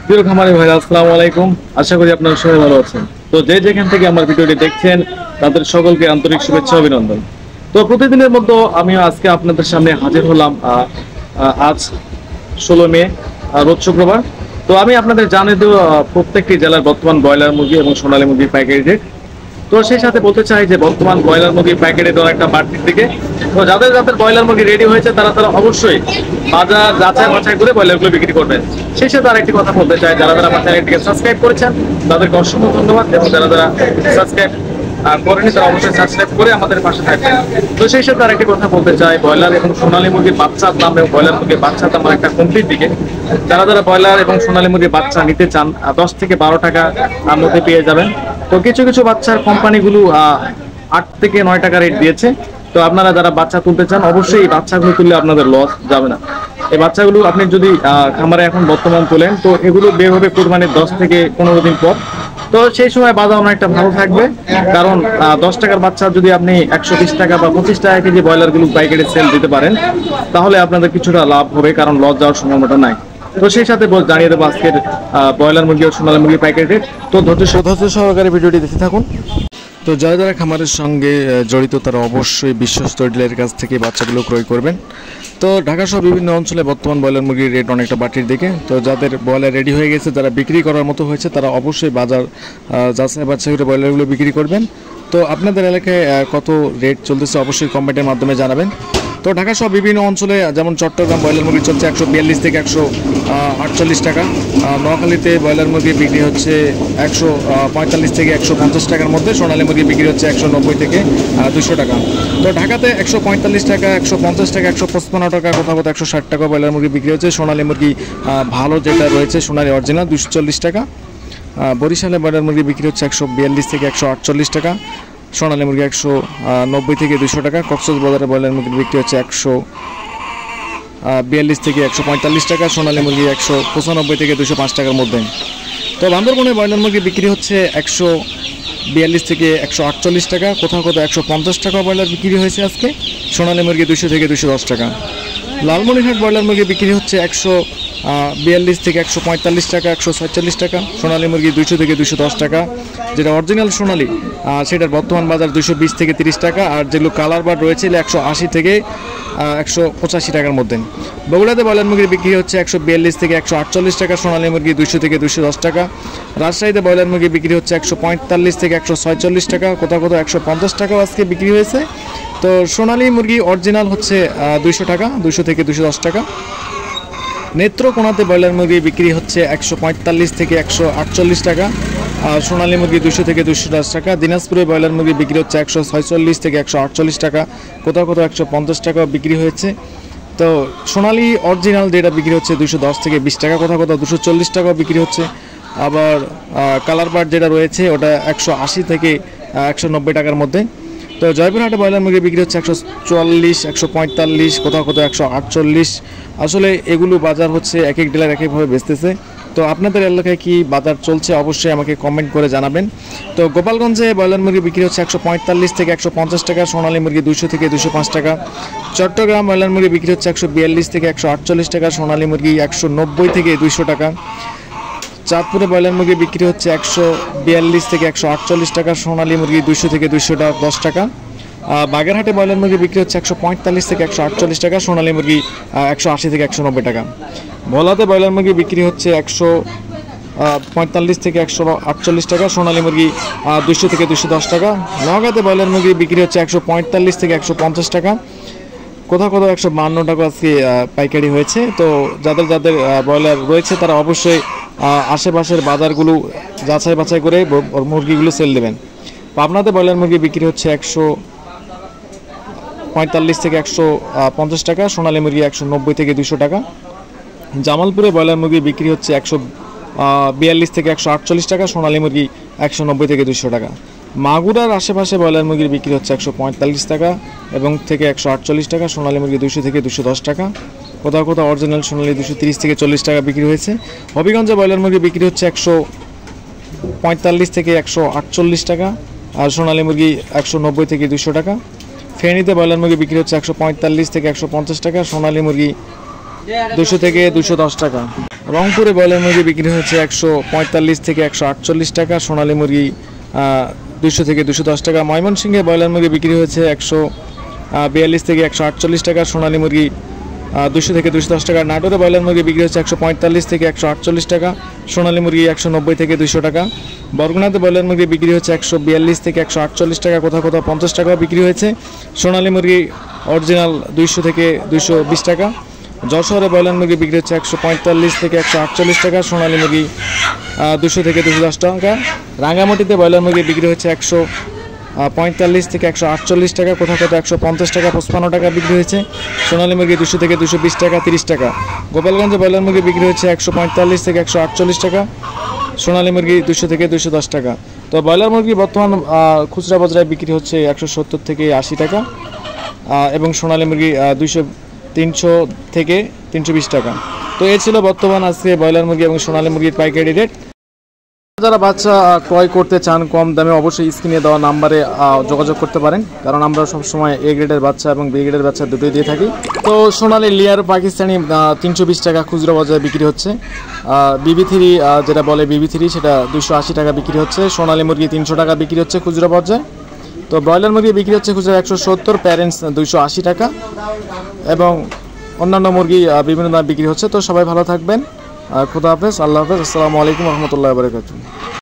প্রিয় খামারি ভাইরা, আসসালামু আলাইকুম। আশা করি আপনারা সবাই ভালো আছেন। তো যে যেখান থেকে আমার ভিডিওটি দেখছেন তাদের সকলকে আন্তরিক শুভেচ্ছা অভিনন্দন। তো প্রতিদিনের মতো আমিও আজকে আপনাদের সামনে হাজির হলাম। আজ 16 মে, রোজ শুক্রবার। তো আমি আপনাদের জানিয়ে দেব প্রত্যেকটি জেলার বর্তমান ব্রয়লার মুরগি এবং সোনালী মুরগির পাইকারি রেট। তো সেই সাথে বলতে চাই যে বর্তমান ব্রয়লার মুরগির পাইকারি দর একটা বাড়তির দিকে। তো যাদের যাদের ব্রয়লার মুরগি রেডি হয়েছে তারা অবশ্যই বাজার যাচাই বাছাই করে ব্রয়লারগুলো বিক্রি করবেন। সেই সাথে আরেকটি কথা বলতে চাই, যারা যারা আমার চ্যানেলটিকে সাবস্ক্রাইব করেছেন তাদেরকে অসংখ্য ধন্যবাদ, এবং যারা যারা সাবস্ক্রাইব করেনি তারা অবশ্যই সাবস্ক্রাইব করে আমাদের পাশে থাকবেন। তো সেই সাথে আরেকটি কথা বলতে চাই, ব্রয়লার এবং সোনালী মুরগির বাচ্চার দাম এবং ব্রয়লার মুরগির বাচ্চার দাম একটা কমতির দিকে। যারা যারা ব্রয়লার এবং সোনালী মুরগির বাচ্চা নিতে চান 10 থেকে 12 টাকা মধ্যে পেয়ে যাবেন। তো কিছু কিছু বাচ্চার কোম্পানিগুলো 8 থেকে 9 টাকা রেট দিয়েছে। তো আপনারা যারা বাচ্চা তুলতে চান অবশ্যই এই বাচ্চাগুলো তুললে আপনাদের লস যাবে না। এই বাচ্চাগুলো আপনি যদি খামারে এখন বর্তমান তোলেন তো এগুলো বের হবে কোরবানির 10 থেকে 15 দিন পর। তো সেই সময় বাজার অনেকটা ভালো থাকবে, কারণ 10 টাকার বাচ্চা যদি আপনি 120 টাকা বা 25 টাকা কেজি ব্রয়লারগুলো পাইকারি সেল দিতে পারেন তাহলে আপনাদের কিছুটা লাভ হবে, কারণ লস যাওয়ার সম্ভাবনা নাই। তো সেই সাথে জানিয়ে দেবো আজকের ব্রয়লার মুরগি ও সোনালী মুরগি পাইকারি রেট। তো ধৈর্য সহকারে ভিডিওটি দেখতে থাকুন। তো যারা যারা খামারের সঙ্গে জড়িত তারা অবশ্যই বিশ্বস্ত ডিলারের কাছ থেকে বাচ্চাগুলো ক্রয় করবেন। তো ঢাকা সহ বিভিন্ন অঞ্চলে বর্তমান ব্রয়লার মুরগির রেট অনেকটা বাড়তির দিকে। তো যাদের ব্রয়লার রেডি হয়ে গেছে, যারা বিক্রি করার মতো হয়েছে, তারা অবশ্যই বাজার যাচাই বাছাই করে ব্রয়লারগুলো বিক্রি করবেন। তো আপনাদের এলাকায় কত রেট চলতেছে অবশ্যই কমেন্টের মাধ্যমে জানাবেন। তো ঢাকা সহ বিভিন্ন অঞ্চলে যেমন চট্টগ্রাম ব্রয়লার মুরগি চলছে 142 থেকে 148 টাকা। নোয়াখালীতে ব্রয়লার মুরগি বিক্রি হচ্ছে 145 থেকে 150 টাকার মধ্যে। সোনালী মুরগি বিক্রি হচ্ছে 190 থেকে 200 টাকা। তো ঢাকাতে 145 টাকা, 150 টাকা, 155 টাকা, কোথাও কোথাও 160 টাকা ব্রয়লার মুরগি বিক্রি হচ্ছে। সোনালী মুরগি ভালো যেটা রয়েছে সোনালী অরিজিনাল 240 টাকা। বরিশালে ব্রয়লার মুরগি বিক্রি হচ্ছে 142 থেকে 148 টাকা। সোনালী মুরগি 190 থেকে 200 টাকা। কক্সবাজারে ব্রয়লার মুরগি বিক্রি হচ্ছে 142 থেকে 145 টাকা। সোনালী মুরগি 195 থেকে 205 টাকার মধ্যে। তো বান্দরবনে ব্রয়লার মুরগি বিক্রি হচ্ছে 142 থেকে 148 টাকা। কোথাও কোথাও 150 টাকা ব্রয়লার বিক্রি হয়েছে আজকে। সোনালী মুরগি 200 থেকে 210 টাকা। লালমনিরহাট ব্রয়লার মুরগি বিক্রি হচ্ছে 142 থেকে 145 টাকা, 146 টাকা। সোনালী মুরগি 200 থেকে 210 টাকা। যেটা অরিজিনাল সোনালী সেটার বর্তমান বাজার 220 থেকে 30 টাকা। আর যেগুলো কালার বার রয়েছে 180 থেকে 185 টাকার মধ্যে। বগুড়াতে ব্রয়লার মুরগি বিক্রি হচ্ছে 142 থেকে 148 টাকা। সোনালী মুরগি 200 থেকে 210 টাকা। রাজশাহীতে ব্রয়লার মুরগি বিক্রি হচ্ছে 145 থেকে 146 টাকা। কোথাও কোথাও 150 টাকাও আজকে বিক্রি হয়েছে। তো সোনালী মুরগি অরিজিনাল হচ্ছে 200 টাকা, 200 থেকে 210 টাকা। নেত্রকোনাতে ব্রয়লার মুরগি বিক্রি হচ্ছে 145 থেকে 148 টাকা। সোনালী মুরগি 200 থেকে 210 টাকা। দিনাজপুরে ব্রয়লার মুরগি বিক্রি হচ্ছে 146 থেকে 148 টাকা। কোথাও কোথাও 150 টাকা বিক্রি হয়েছে। তো সোনালী অরিজিনাল যেটা বিক্রি হচ্ছে 210 থেকে 20 টাকা। কোথাও কোথাও 240 টাকা বিক্রি হচ্ছে। আবার কালার বার যেটা রয়েছে ওটা 180 থেকে 190 টাকার মধ্যে। তো জয়পুরহাটে ব্রয়লার মুরগি বিক্রি হচ্ছে 144, 145, কোথাও কোথাও 148। আসলে এগুলো বাজার হচ্ছে এক এক ডিলার এক একভাবে বেচতেছে। তো আপনাদের এলাকায় কি বাজার চলছে অবশ্যই আমাকে কমেন্ট করে জানাবেন। তো গোপালগঞ্জে ব্রয়লার মুরগি বিক্রি হচ্ছে 145 থেকে 150 টাকা। সোনালী মুরগি 200 থেকে 205 টাকা। চট্টগ্রাম ব্রয়লার মুরগি বিক্রি হচ্ছে 142 থেকে 148 টাকা। সোনালী মুরগি 190 থেকে 200 টাকা। চাঁদপুরে ব্রয়লার মুরগি বিক্রি হচ্ছে 142 থেকে 148 টাকা। সোনালী মুরগি 200 থেকে 210 টাকা। বাগেরহাটে ব্রয়লার মুরগি বিক্রি হচ্ছে 145 থেকে 148 টাকা। সোনালী মুরগি 180 থেকে 190 টাকা। ভোলাতে ব্রয়লার মুরগি বিক্রি হচ্ছে 145 থেকে 148 টাকা। সোনালী মুরগি 200 থেকে 210 টাকা। নওগাঁতে ব্রয়লার মুরগি বিক্রি হচ্ছে 145 থেকে 150 টাকা। কোথাও কোথাও 152 টাকা আজকে পাইকারি হয়েছে। তো যাদের যাদের ব্রয়লার রয়েছে তারা অবশ্যই আশেপাশের বাজারগুলো যাচাই বাছাই করে মুরগিগুলো সেল দেবেন। পাবনাতে ব্রয়লার মুরগি বিক্রি হচ্ছে 145 থেকে 150 টাকা। সোনালী মুরগি 190 থেকে 200 টাকা। জামালপুরে ব্রয়লার মুরগি বিক্রি হচ্ছে 142 থেকে 148 টাকা। সোনালী মুরগি 190 থেকে 200 টাকা। মাগুরার আশেপাশে ব্রয়লার মুরগির বিক্রি হচ্ছে 145 টাকা এবং থেকে 148 টাকা। সোনালী মুরগি 200 থেকে 210 টাকা। কোথাও কোথাও অরিজিনাল সোনালী 230 থেকে 40 টাকা বিক্রি হয়েছে। হবিগঞ্জে ব্রয়লার মুরগি বিক্রি হচ্ছে 145 থেকে 148 টাকা। আর সোনালী মুরগি 190 থেকে 200 টাকা। ফেনীতে ব্রয়লার মুরগি বিক্রি হচ্ছে 145 থেকে 150 টাকা। সোনালী মুরগি 200 থেকে 210 টাকা। রংপুরে ব্রয়লার মুরগি বিক্রি হচ্ছে 145 থেকে 148 টাকা, সোনালী মুরগি 200 থেকে 210 টাকা। ময়মনসিংহে ব্রয়লার মুরগি বিক্রি হচ্ছে 142 থেকে 148 টাকা, সোনালী মুরগি 200 থেকে 210 টাকা। নাটোরে ব্রয়লার মুরগি বিক্রি হচ্ছে 145 থেকে 148 টাকা, সোনালী মুরগি 190 থেকে 200 টাকা। বরগুনাতে ব্রয়লার মুরগি বিক্রি হচ্ছে 142 থেকে 148 টাকা, কোথাও কোথাও 50 টাকাও বিক্রি হয়েছে। সোনালী মুরগি অরিজিনাল 200 থেকে 220 টাকা। যশোরে ব্রয়লার মুরগি বিক্রি হচ্ছে 145 থেকে 148 টাকা, সোনালী মুরগি 200 থেকে 210 টাকা। রাঙ্গামাটিতে ব্রয়লার মুরগি বিক্রি হচ্ছে 145 থেকে 148 টাকা, কোথাও কোথাও 150 টাকা 55 টাকা বিক্রি হয়েছে। সোনালী মুরগি 200 থেকে 220 টাকা 30 টাকা। গোপালগঞ্জে ব্রয়লার মুরগি বিক্রি হচ্ছে 145 থেকে 148 টাকা, সোনালী মুরগি 200 থেকে 210 টাকা। তো ব্রয়লার মুরগি বর্তমান খুচরা বাজারে বিক্রি হচ্ছে 170 থেকে 80 টাকা এবং সোনালী মুরগি 300 থেকে 320 টাকা। তো এই ছিল বর্তমান আজকে ব্রয়লার মুরগি এবং সোনালী মুরগির পাইকারি রেট। যারা বাচ্চা ক্রয় করতে চান কম দামে, অবশ্যই স্ক্রিনে দেওয়া নাম্বারে যোগাযোগ করতে পারেন, কারণ আমরা সবসময় এ গ্রেডের বাচ্চা এবং বি গ্রেডের বাচ্চা দুটোই দিয়ে থাকি। তো সোনালী লেয়ার পাকিস্তানি 320 টাকা খুচরা বাজারে বিক্রি হচ্ছে। BB3 যেটা বলে BB3 সেটা 280 টাকা বিক্রি হচ্ছে। সোনালী মুরগি 300 টাকা বিক্রি হচ্ছে খুচরা পর্যায়ে। তো ব্রয়লার মুরগি বিক্রি হচ্ছে খুচরা 170, প্যারেন্টস 280 টাকা এবং অন্যান্য মুরগি বিভিন্ন দামে বিক্রি হচ্ছে। তো সবাই ভালো থাকবেন, খুদা হাফেজ, আল্লাহ হাফেজ, আসসালামু আলাইকুম রহমতুল্লাহ বারাকাতুহু।